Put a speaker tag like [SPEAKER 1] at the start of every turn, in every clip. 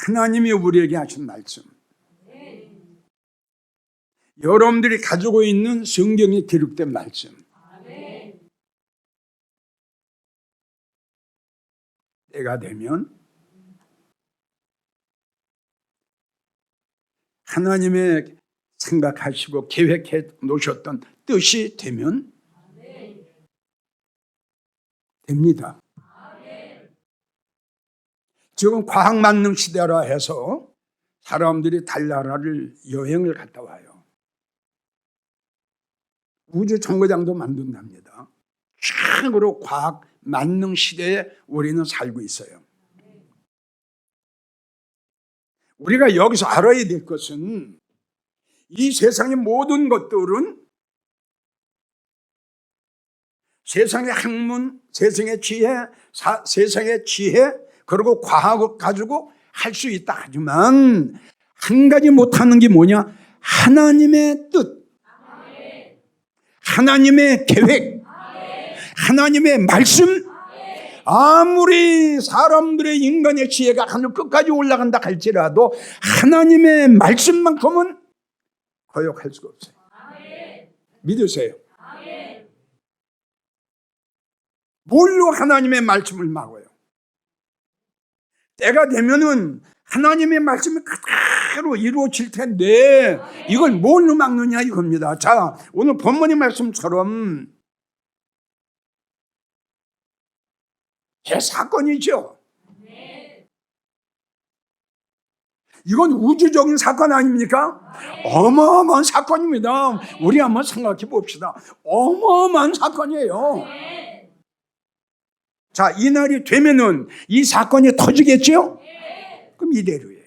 [SPEAKER 1] 하나님이 우리에게 하신 말씀, 여러분들이 가지고 있는 성경에 기록된 말씀, 때가 되면 하나님의 생각하시고 계획해 놓으셨던 뜻이 되면 됩니다. 지금 과학 만능 시대라 해서 사람들이 달나라를 여행을 갔다 와요. 우주 정거장도 만든답니다. 최고로 과학 만능 시대에 우리는 살고 있어요. 우리가 여기서 알아야 될 것은 이 세상의 모든 것들은 세상의 학문, 세상의 지혜, 그리고 과학을 가지고 할 수 있다 하지만 한 가지 못하는 게 뭐냐? 하나님의 뜻, 하나님의 계획, 하나님의 말씀. 아무리 사람들의 인간의 지혜가 하늘 끝까지 올라간다 할지라도 하나님의 말씀만큼은 거역할 수가 없어요. 믿으세요. 뭘로 하나님의 말씀을 막아요? 때가 되면은 하나님의 말씀이 그대로 이루어질 텐데 이걸 뭘로 막느냐 이겁니다. 자, 오늘 본문의 말씀처럼 대사건이죠. 이건 우주적인 사건 아닙니까? 어마어마한 사건입니다. 우리 한번 생각해 봅시다. 어마어마한 사건이에요. 자, 이 날이 되면은 이 사건이 터지겠죠? 그럼 이대로예요.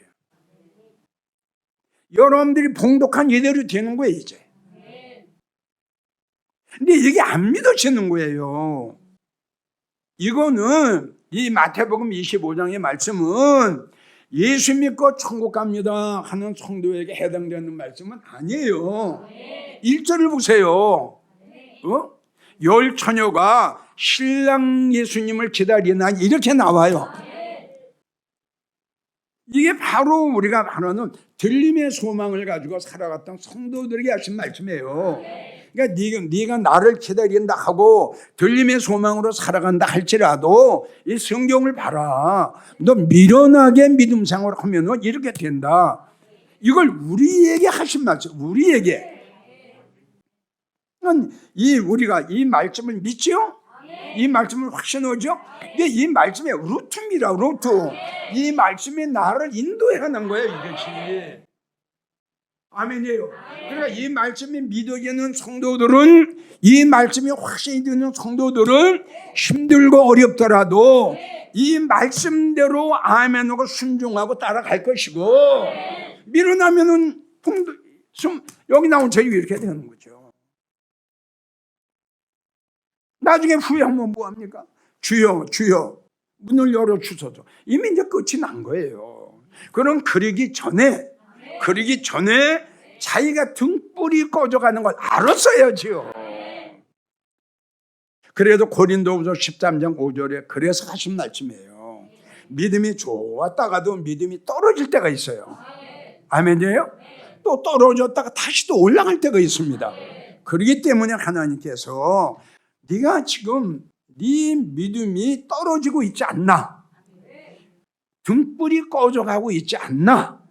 [SPEAKER 1] 여러분들이 봉독한 이대로 되는 거예요, 이제. 근데 이게 안 믿어지는 거예요. 이거는 이 마태복음 25장의 말씀은 예수 믿고 천국 갑니다 하는 성도에게 해당되는 말씀은 아니에요. 1절을 보세요. 열 처녀가 신랑 예수님을 기다리나 이렇게 나와요. 이게 바로 우리가 말하는 들림의 소망을 가지고 살아갔던 성도들에게 하신 말씀이에요. 그러니까 네가 나를 기다린다 하고 들림의 소망으로 살아간다 할지라도 이 성경을 봐라. 너 미련하게 믿음 생활을 하면 이렇게 된다. 이걸 우리에게 하신 말씀, 우리에게. 우리가 이 말씀을 믿죠? 이 말씀을 확신하죠? 근데 이 말씀의 루트입니다, 루트. 이 말씀이 나를 인도해 하는 거예요, 이것이. 아멘이에요. 그러니까 이 말씀이 믿어지는 성도들은, 이 말씀이 확신이 드는 성도들은 힘들고 어렵더라도 이 말씀대로 아멘하고 순종하고 따라갈 것이고, 밀어나면은 여기 나온 저희 이렇게 되는 거죠. 나중에 후회하면 뭐합니까? 주여 주여 문을 열어주소서. 이미 이제 끝이 난 거예요. 그럼 그러기 전에 자기가 등불이 꺼져가는 걸 알았어야지요. 그래도 고린도후서 13장 5절에 그래서 하신 말씀이에요. 믿음이 좋았다가도 믿음이 떨어질 때가 있어요. 아멘이에요? 또 떨어졌다가 다시 또 올라갈 때가 있습니다. 그렇기 때문에 하나님께서 네가 지금 네 믿음이 떨어지고 있지 않나? 등불이 꺼져가고 있지 않나?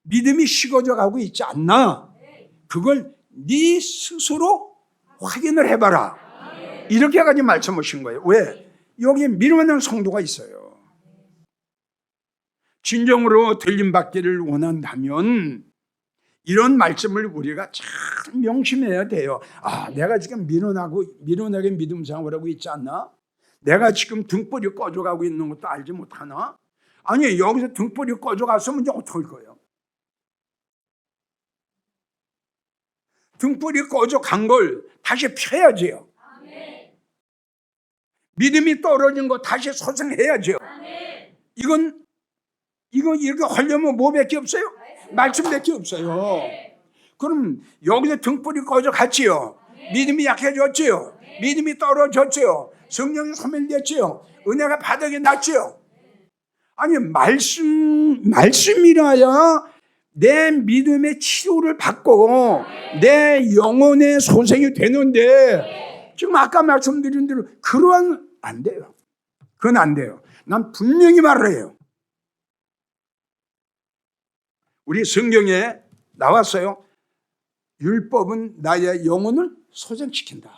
[SPEAKER 1] 믿음이 식어져가고 있지 않나? 그걸 네 스스로 확인을 해봐라. 이렇게까지 말씀하신 거예요. 왜? 여기에 믿음하는 성도가 있어요. 진정으로 들림받기를 원한다면 이런 말씀을 우리가 참 명심해야 돼요. 아, 내가 지금 미련하게 믿음 생활을 하고 있지 않나? 내가 지금 등불이 꺼져가고 있는 것도 알지 못하나? 아니, 여기서 등불이 꺼져갔으면 이제 어떡할 거예요? 등불이 꺼져간 걸 다시 펴야지요. 믿음이 떨어진 거 다시 소생해야죠. 이건 이렇게 하려면 뭐밖에 없어요? 말씀밖에 없어요. 그럼 여기서 등불이 꺼져갔지요. 믿음이 약해졌지요. 믿음이 떨어졌지요. 성령이 소멸됐지요. 은혜가 바닥에 났지요. 아니 말씀이라야 내 믿음의 치료를 받고 내 영혼의 소생이 되는데 지금 아까 말씀드린 대로 그러한 안 돼요. 그건 안 돼요. 난 분명히 말해요. 우리 성경에 나왔어요. 율법은 나의 영혼을 소생시킨다.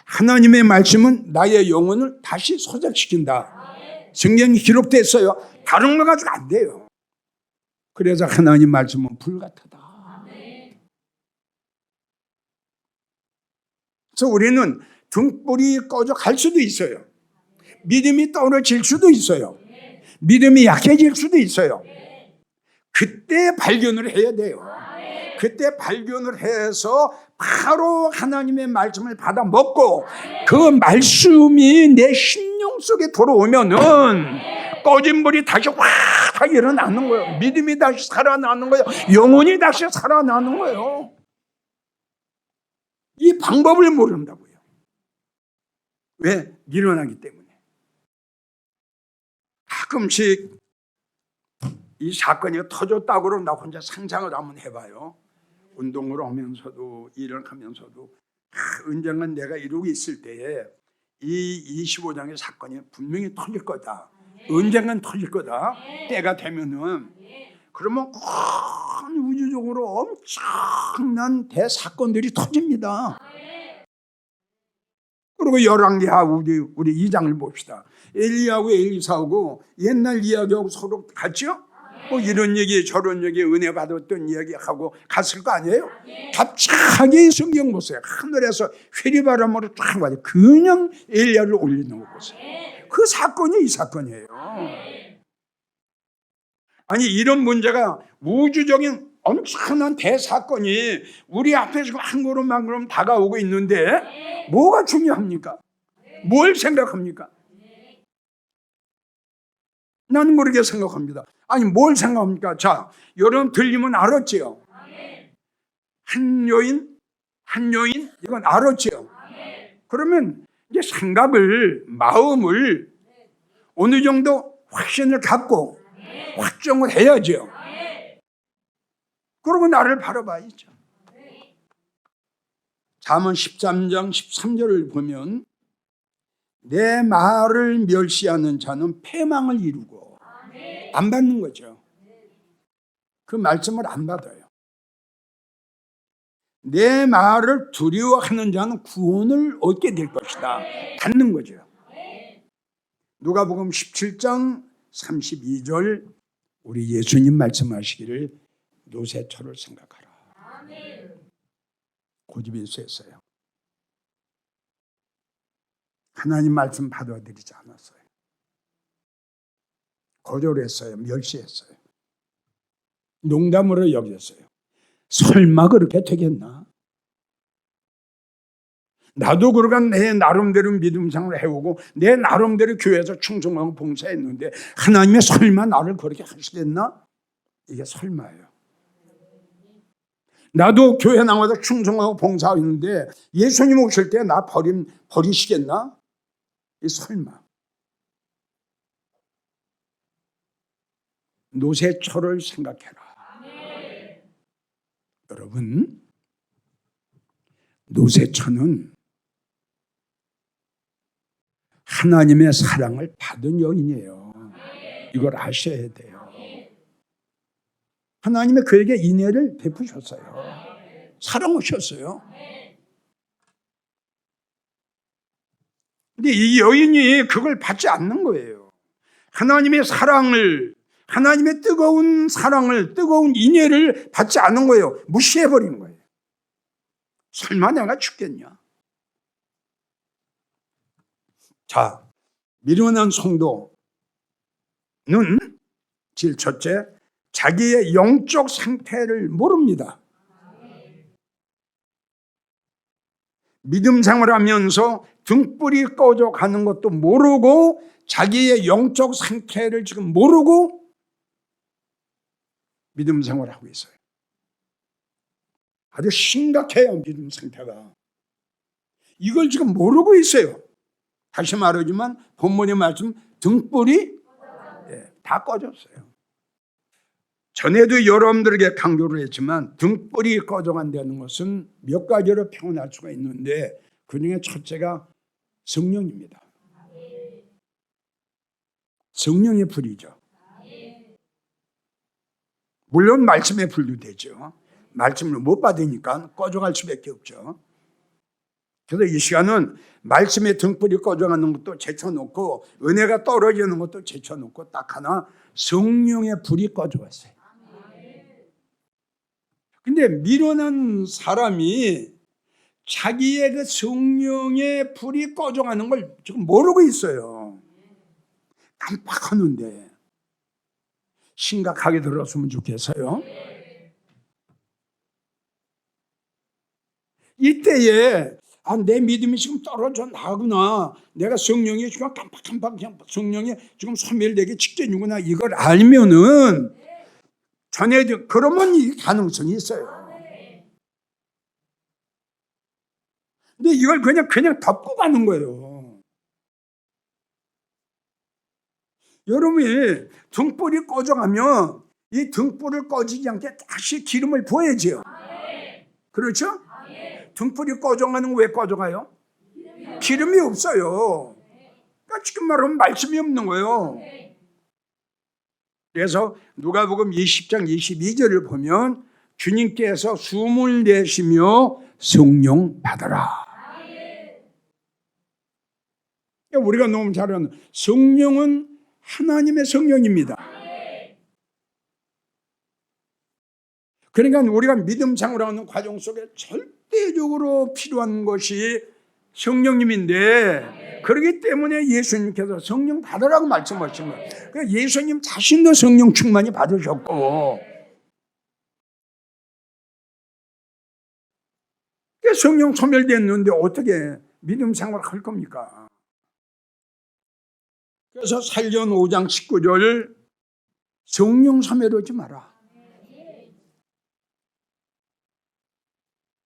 [SPEAKER 1] 하나님의 말씀은 나의 영혼을 다시 소생시킨다. 성경이 기록됐어요. 다른 거 가지고 안 돼요. 그래서 하나님 말씀은 불같다. 그래서 우리는 등불이 꺼져 갈 수도 있어요. 믿음이 떨어질 수도 있어요. 믿음이 약해질 수도 있어요. 그때 발견을 해야 돼요. 그때 발견을 해서 바로 하나님의 말씀을 받아 먹고 그 말씀이 내 심령 속에 들어오면은 꺼진 불이 다시 확 일어나는 거예요. 믿음이 다시 살아나는 거예요. 영혼이 다시 살아나는 거예요. 이 방법을 모른다고요. 왜? 미련하기 때문에. 가끔씩 이 사건이 터졌다고 그러면 나 혼자 상상을 한번 해봐요. 운동을 하면서도 일을 하면서도 언젠간 내가 이러고 있을 때에 이 25장의 사건이 분명히 터질 거다. 언젠간 터질 거다. 때가 되면은 그러면 큰 우주적으로 엄청난 대사건들이 터집니다. 그리고 열왕기하 우리 2장을 봅시다. 엘리야하고 엘리사하고 옛날 이야기하고 서로 같죠? 뭐 이런 얘기 저런 얘기 은혜 받았던 이야기하고 갔을 거 아니에요? 갑자기 성경 보세요. 하늘에서 회리바람으로 쫙 와요. 그냥 엘리야를 올리는 거 보세요. 그 사건이 이 사건이에요. 아니 이런 문제가 우주적인 엄청난 대사건이 우리 앞에 지금 한 걸음 한 걸음 다가오고 있는데 뭐가 중요합니까? 뭘 생각합니까? 나는 모르게 생각합니다. 아니 뭘 생각합니까? 자, 여러분 들리면 알았지요? 한 요인 이건 알았지요? 그러면 이제 생각을 마음을 어느 정도 확신을 갖고 확정을 해야죠. 그러고 나를 바라봐야죠. 잠언 13장 13절을 보면 내 말을 멸시하는 자는 패망을 이루고 안 받는 거죠. 그 말씀을 안 받아요. 내 말을 두려워하는 자는 구원을 얻게 될 것이다. 받는 거죠. 누가복음 17장 32절 우리 예수님 말씀하시기를 노새철을 생각하라. 고집이 셌어요. 하나님 말씀 받아들이지 않았어요. 거절했어요. 멸시했어요. 농담으로 여겼어요. 설마 그렇게 되겠나? 나도 그러간 내 나름대로 믿음생활을 해오고 내 나름대로 교회에서 충성하고 봉사했는데 하나님이 설마 나를 그렇게 하시겠나? 이게 설마예요. 나도 교회 나와서 충성하고 봉사했는데 예수님 오실 때 나 버리시겠나? 이 설마. 노새철을 생각해라. 여러분, 노새철은 하나님의 사랑을 받은 여인이에요. 이걸 아셔야 돼요. 하나님이 그에게 인애를 베푸셨어요. 사랑하셨어요. 근데 이 여인이 그걸 받지 않는 거예요. 하나님의 사랑을, 하나님의 뜨거운 사랑을, 뜨거운 인애를 받지 않은 거예요. 무시해버린 거예요. 설마 내가 죽겠냐? 자, 미련한 성도는 제일 첫째, 자기의 영적 상태를 모릅니다. 믿음 생활하면서 등불이 꺼져 가는 것도 모르고 자기의 영적 상태를 지금 모르고 믿음 생활을 하고 있어요. 아주 심각해요. 믿음 상태가. 이걸 지금 모르고 있어요. 다시 말하지만 본문의 말씀 등불이 다 꺼졌어요. 전에도 여러분들에게 강조를 했지만 등불이 꺼져간다는 것은 몇 가지로 표현할 수가 있는데 그중에 첫째가 성령입니다. 성령의 불이죠. 물론 말씀의 불도 되죠. 말씀을 못 받으니까 꺼져갈 수밖에 없죠. 그래서 이 시간은 말씀의 등불이 꺼져가는 것도 제쳐놓고 은혜가 떨어지는 것도 제쳐놓고 딱 하나 성령의 불이 꺼져갔어요. 근데 미련한 사람이 자기의 그 성령의 불이 꺼져가는 걸 지금 모르고 있어요. 깜빡하는데 심각하게 들었으면 좋겠어요. 이때에 내 믿음이 지금 떨어져 나구나. 내가 성령이 지금 깜빡깜빡 성령이 지금 소멸되기 직전이구나. 이걸 알면은 전에도 그러면 이 가능성이 있어요. 근데 이걸 그냥 덮고 가는 거예요. 여러분이 등불이 꺼져가면 이 등불을 꺼지지 않게 다시 기름을 부어야죠. 그렇죠? 등불이 꺼져가는 거 왜 꺼져가요? 기름이 없어요. 그러니까 지금 말하면 말씀이 없는 거예요. 그래서 누가복음 20장 22절을 보면 주님께서 숨을 내쉬며 성령 받아라. 우리가 너무 잘 아는 성령은 하나님의 성령입니다. 그러니까 우리가 믿음 생활하는 과정 속에 절대적으로 필요한 것이 성령님인데 그렇기 때문에 예수님께서 성령 받으라고 말씀하신 거예요. 그러니까 예수님 자신도 성령 충만히 받으셨고 성령 소멸됐는데 어떻게 믿음 생활을 할 겁니까? 그래서 살전 5장 19절 성령 소멸하지 마라.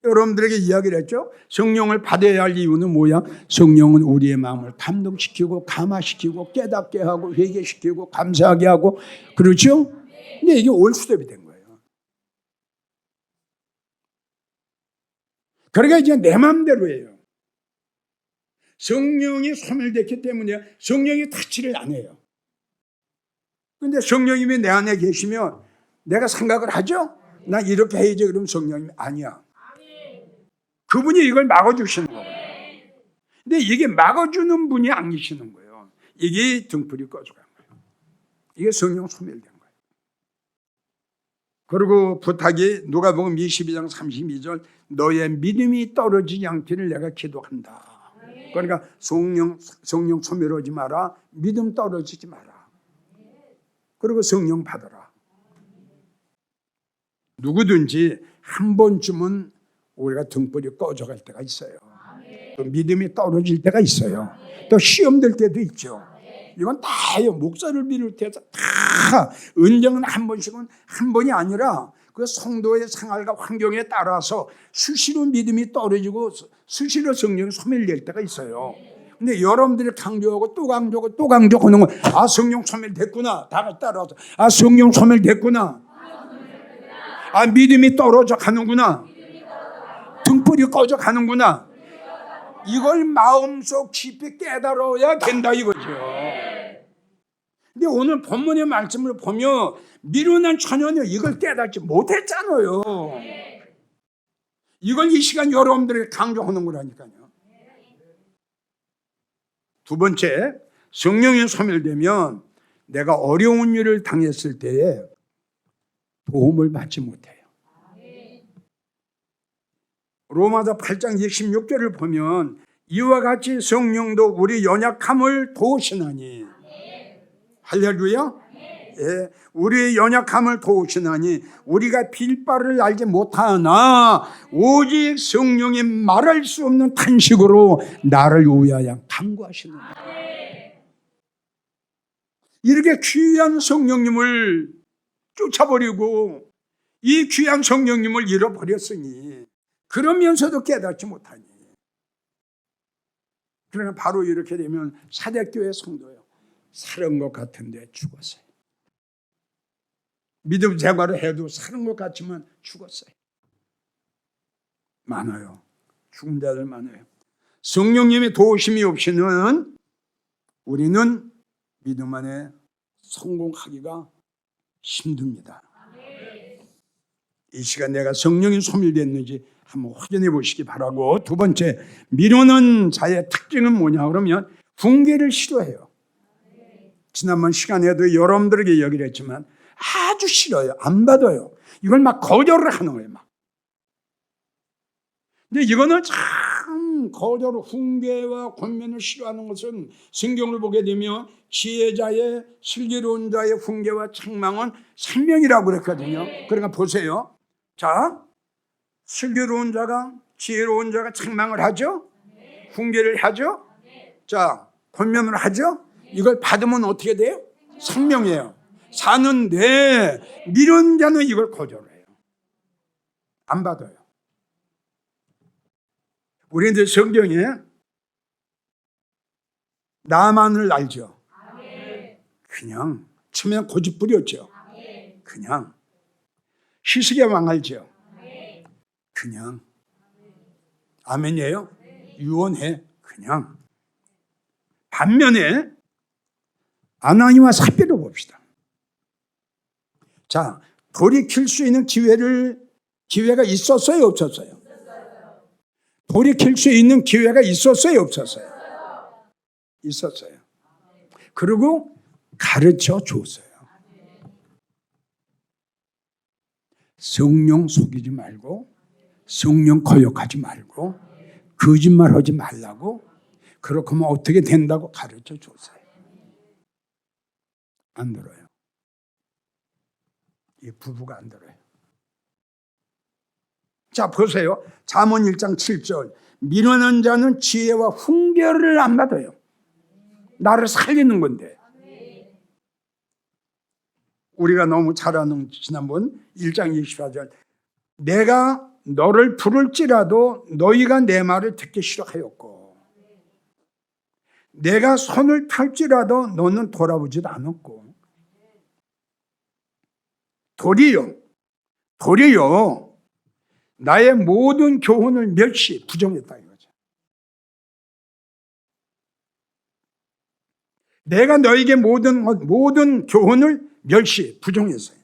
[SPEAKER 1] 여러분들에게 이야기를 했죠. 성령을 받아야 할 이유는 뭐야? 성령은 우리의 마음을 감동시키고 감화시키고 깨닫게 하고 회개시키고 감사하게 하고 그렇죠? 근데 이게 올수답이 된 거예요. 그러니까 이제 내 마음대로 해요. 성령이 소멸됐기 때문에 성령이 타치를 안 해요. 근데 성령님이 내 안에 계시면 내가 생각을 하죠? 나 이렇게 해야지. 그러면 성령님이 아니야. 그분이 이걸 막아주시는 거예요. 근데 이게 막아주는 분이 아니시는 거예요. 이게 등불이 꺼져간 거예요. 이게 성령 소멸된 거예요. 그리고 부탁이 누가복음 22장 32절 너의 믿음이 떨어지지 않기를 내가 기도한다. 그러니까 성령 소멸하지 마라. 믿음 떨어지지 마라. 그리고 성령 받아라. 누구든지 한 번쯤은 우리가 등불이 꺼져갈 때가 있어요. 또 믿음이 떨어질 때가 있어요. 또 시험될 때도 있죠. 이건 다요. 목사를 비롯해서 다 은정은 한 번씩은 한 번이 아니라 그 성도의 생활과 환경에 따라서 수시로 믿음이 떨어지고 수시로 성령이 소멸될 때가 있어요. 근데 여러분들이 강조하고 또 강조하고 또 강조하는 건 성령 소멸됐구나. 다 같이 따라서 성령 소멸됐구나. 믿음이 떨어져 가는구나. 등불이 꺼져 가는구나. 이걸 마음속 깊이 깨달아야 된다 이거죠. 근데 오늘 본문의 말씀을 보면 미련한 처녀는 이걸 깨닫지 못했잖아요. 이걸 이 시간 여러분들에게 강조하는 거라니까요. 두 번째, 성령이 소멸되면 내가 어려운 일을 당했을 때에 도움을 받지 못해요. 로마서 8장 26절을 보면 이와 같이 성령도 우리 연약함을 도우시나니 할렐루야. 예, 우리의 연약함을 도우시나니 우리가 빌 바를 알지 못하나 오직 성령이 말할 수 없는 탄식으로 나를 위하여 간구하시는 거예요. 이렇게 귀한 성령님을 쫓아버리고 이 귀한 성령님을 잃어버렸으니 그러면서도 깨닫지 못하니 그러나 바로 이렇게 되면 사대교회 성도요. 사는 것 같은데 죽었어요. 믿음 생활을 해도 사는 것 같지만 죽었어요. 많아요. 죽은 자들 많아요. 성령님의 도우심이 없이는 우리는 믿음 안에 성공하기가 힘듭니다. 이 시간 내가 성령이 소멸됐는지 한번 확인해 보시기 바라고, 두 번째, 미루는 자의 특징은 뭐냐 그러면 훈계를 싫어해요. 지난번 시간에도 여러분들에게 얘기를 했지만 아주 싫어요. 안 받아요. 이걸 막 거절을 하는 거예요. 막. 근데 이거는 참 거절, 훈계와 권면을 싫어하는 것은 성경을 보게 되면 지혜자의, 슬기로운 자의 훈계와 책망은 생명이라고 그랬거든요. 그러니까 보세요. 자, 슬기로운 자가, 지혜로운 자가 책망을 하죠. 훈계를 하죠. 자, 권면을 하죠. 이걸 받으면 어떻게 돼요? 생명이에요. 사는데 미련 자는 이걸 거절해요. 안 받아요. 우리들 성경에 나만을 알죠. 그냥 처음에 고집부렸죠. 그냥 희석의 왕 알죠. 그냥 아멘이에요. 유언해. 그냥. 반면에 아나니와 삽비를 봅시다. 자, 돌이킬 수 있는 기회가 있었어요, 없었어요? 돌이킬 수 있는 기회가 있었어요, 없었어요? 있었어요. 그리고 가르쳐 줬어요. 성령 속이지 말고, 성령 거역하지 말고, 거짓말하지 말라고, 그렇게 하면 어떻게 된다고 가르쳐 줬어요. 안 들어요. 이 부부가 안 들어요. 자, 보세요. 잠언 1장 7절. 미련한 자는 지혜와 훈계를 안 받아요. 나를 살리는 건데. 우리가 너무 잘 아는 지난번 1장 24절. 내가 너를 부를지라도 너희가 내 말을 듣기 싫어하였고, 내가 손을 펼지라도 너는 돌아보지도 않았고, 도리어 나의 모든 교훈을 멸시, 부정했다 이거죠. 내가 너에게 모든 교훈을 멸시, 부정했어요.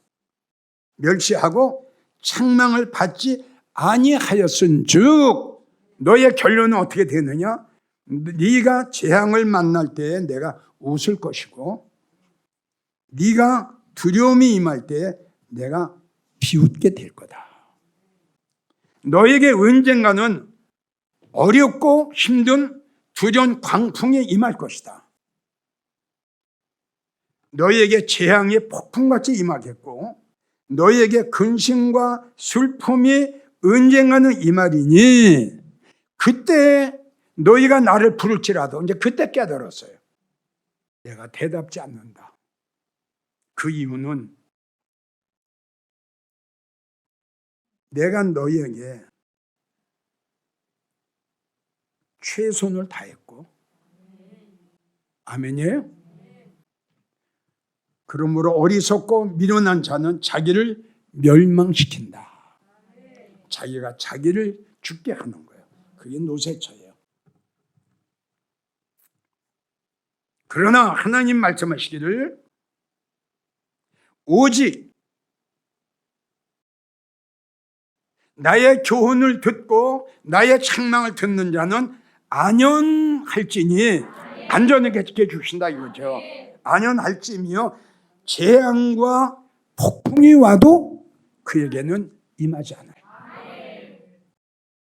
[SPEAKER 1] 멸시하고 책망을 받지 아니하였은즉 너의 결론은 어떻게 되느냐? 네가 재앙을 만날 때에 내가 웃을 것이고, 네가 두려움이 임할 때에 내가 비웃게 될 거다. 너에게 언젠가는 어렵고 힘든 두려운 광풍이 임할 것이다. 너에게 재앙이 폭풍같이 임하겠고, 너에게 근심과 슬픔이 언젠가는 임하리니, 그때 너희가 나를 부를지라도, 이제 그때 깨달았어요. 내가 대답지 않는다. 그 이유는 내가 너희에게 최선을 다했고, 아멘이에요? 그러므로 어리석고 미련한 자는 자기를 멸망시킨다. 자기가 자기를 죽게 하는 거예요. 그게 노세처예요. 그러나 하나님 말씀하시기를 오직 나의 교훈을 듣고 나의 책망을 듣는 자는 안연할지니, 안전하게 지켜주신다 이거죠. 안연할지며 재앙과 폭풍이 와도 그에게는 임하지 않아요.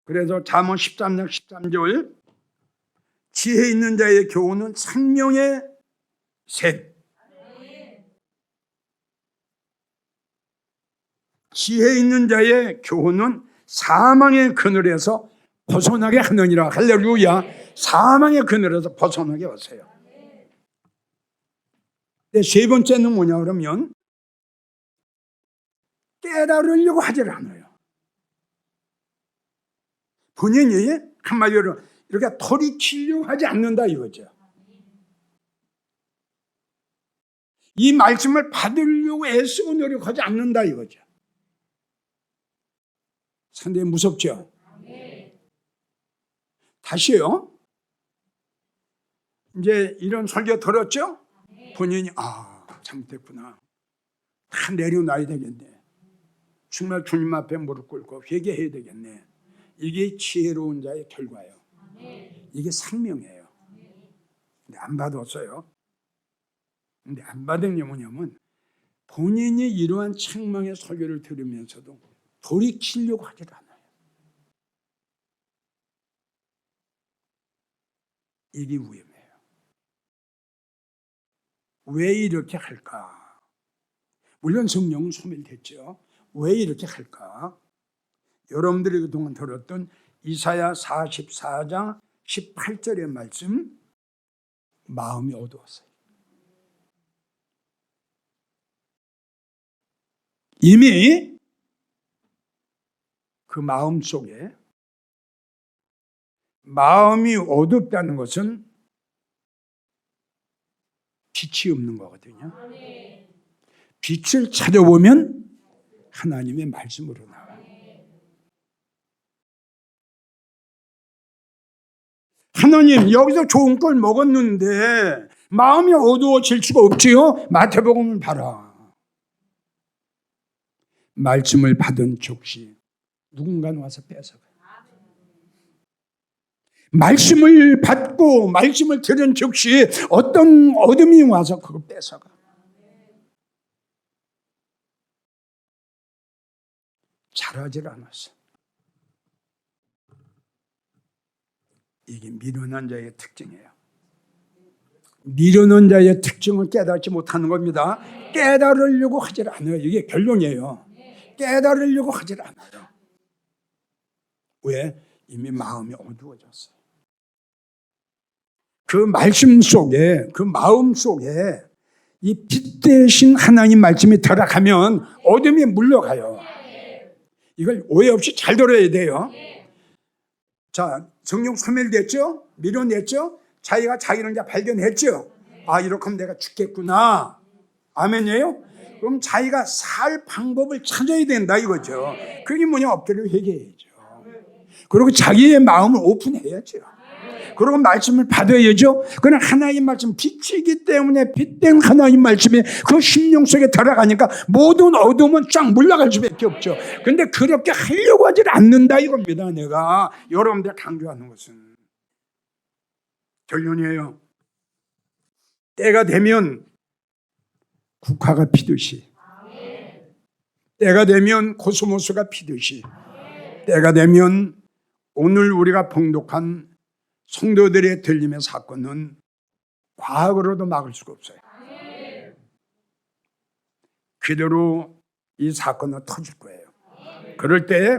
[SPEAKER 1] 그래서 잠언 13장 13절, 지혜 있는 자의 교훈은 생명의 샘, 지혜 있는 자의 교훈은 사망의 그늘에서 벗어나게 하느니라. 할렐루야. 사망의 그늘에서 벗어나게 하세요. 세 번째는 뭐냐 그러면 깨달으려고 하지를 않아요. 본인이 한마디로 이렇게 돌이키려고 하지 않는다 이거죠. 이 말씀을 받으려고 애쓰고 노력하지 않는다 이거죠. 상당히 무섭죠? 다시요. 이제 이런 설교 들었죠? 본인이 잘못했구나. 다 내려놔야 되겠네. 정말 주님 앞에 무릎 꿇고 회개해야 되겠네. 이게 지혜로운 자의 결과예요. 이게 생명이에요. 근데 안 받았어요. 근데 안 받은 게 뭐냐면 본인이 이러한 책망의 설교를 들으면서도 돌이키려고 하질 않아요. 이게 위험해요. 왜 이렇게 할까? 물론 성령은 소멸됐죠. 왜 이렇게 할까? 여러분들이 그동안 들었던 이사야 44장 18절의 말씀, 마음이 어두웠어요. 이미 그 마음 속에 마음이 어둡다는 것은 빛이 없는 거거든요. 빛을 찾아보면 하나님의 말씀으로 나와요. 하나님, 여기서 좋은 걸 먹었는데 마음이 어두워질 수가 없지요? 마태복음을 봐라. 말씀을 받은 즉시 누군가는 와서 뺏어가요. 말씀을 받고 말씀을 들은 즉시 어떤 어둠이 와서 그거 뺏어가. 잘하질 않았어. 이게 미련한 자의 특징이에요. 미련한 자의 특징을 깨닫지 못하는 겁니다. 깨달으려고 하질 않아요. 이게 결론이에요. 깨달으려고 하질 않아요. 왜? 이미 마음이 어두워졌어요. 그 말씀 속에, 그 마음 속에 이 빛 대신 하나님 말씀이 들어가면 어둠이 물러가요. 이걸 오해 없이 잘 들어야 돼요. 자, 성령 소멸됐죠? 밀어냈죠? 자기가 자기를 이제 발견했죠? 이렇게 하면 내가 죽겠구나. 아멘이에요? 그럼 자기가 살 방법을 찾아야 된다 이거죠. 그게 뭐냐? 엎드려 회개해야죠. 그리고 자기의 마음을 오픈해야죠. 그리고 말씀을 받아야죠. 그러나 하나님 말씀, 빛이기 때문에 빛된 하나님 말씀이 그 심령 속에 들어가니까 모든 어둠은 쫙 물러갈 수밖에 없죠. 그런데 그렇게 하려고 하질 않는다 이겁니다. 내가 여러분들 강조하는 것은 결론이에요. 때가 되면 국화가 피듯이, 때가 되면 코스모스가 피듯이, 때가 되면 오늘 우리가 봉독한 성도들의 들림의 사건은 과학으로도 막을 수가 없어요. 그대로 이 사건은 터질 거예요. 그럴 때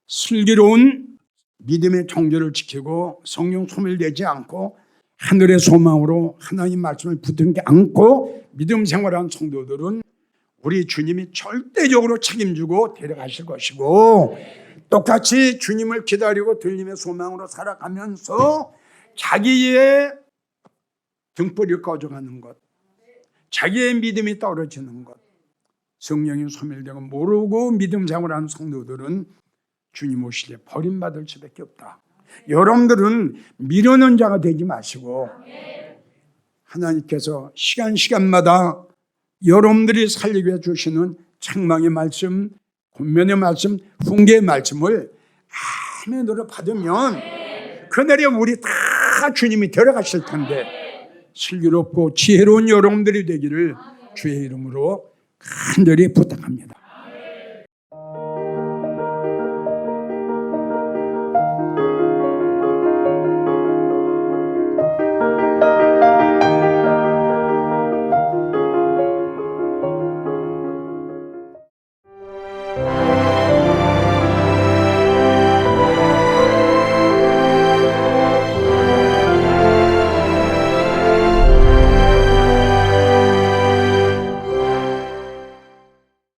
[SPEAKER 1] 슬기로운 믿음의 정절을 지키고 성령 소멸되지 않고 하늘의 소망으로 하나님 말씀을 붙들지 않고 믿음 생활하는 성도들은 우리 주님이 절대적으로 책임지고 데려가실 것이고, 똑같이 주님을 기다리고 들림의 소망으로 살아가면서 자기의 등불이 꺼져가는 것, 자기의 믿음이 떨어지는 것, 성령이 소멸되고 모르고 믿음 생활하는 성도들은 주님 오실 때 버림받을 수밖에 없다. 여러분들은 미련한 자가 되지 마시고 하나님께서 시간마다 여러분들이 살리게 해 주시는 책망의 말씀, 권면의 말씀, 훈계의 말씀을 아멘으로 받으면 그날에 우리 다 주님이 데려가실 텐데 슬기롭고 지혜로운 여러분들이 되기를 주의 이름으로 간절히 부탁합니다.